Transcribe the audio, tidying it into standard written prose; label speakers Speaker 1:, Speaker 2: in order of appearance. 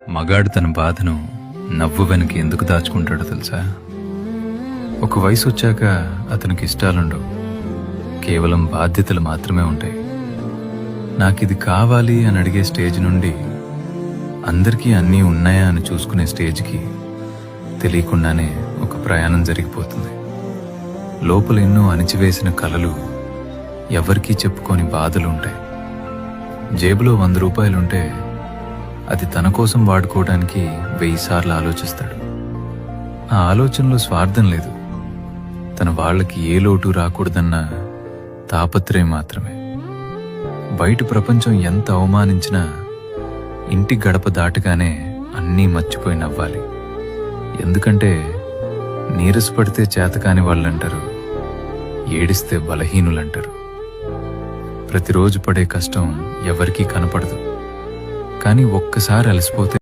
Speaker 1: మగాడు తన బాధను నవ్వు వెనక ఎందుకు దాచుకుంటాడో తెలుసా? ఒక వయసు వచ్చాక అతనికి ఇష్టాలుండవు, కేవలం బాధ్యతలు మాత్రమే ఉంటాయి. నాకిది కావాలి అని అడిగే స్టేజ్ నుండి అందరికీ అన్నీ ఉన్నాయా అని చూసుకునే స్టేజ్కి తెలియకుండానే ఒక ప్రయాణం జరిగిపోతుంది. లోపల ఎన్నో అణిచివేసిన కలలు, ఎవరికీ చెప్పుకోని బాధలు ఉంటాయి. జేబులో 100 రూపాయలుంటే అది తన కోసం వాడుకోవడానికి 1000 సార్లు ఆలోచిస్తాడు. ఆ ఆలోచనలో స్వార్థం లేదు, తన వాళ్ళకి ఏ లోటు రాకూడదన్న తాపత్రయం మాత్రమే. బయట ప్రపంచం ఎంత అవమానించినా ఇంటి గడప దాటగానే అన్నీ మర్చిపోయి నవ్వాలి. ఎందుకంటే నీరసపడితే చేతకాని వాళ్ళంటారు, ఏడిస్తే బలహీనులంటారు. ప్రతిరోజు పడే కష్టం ఎవరికీ కనపడదు, కానీ ఒక్కసారి అలసిపోతే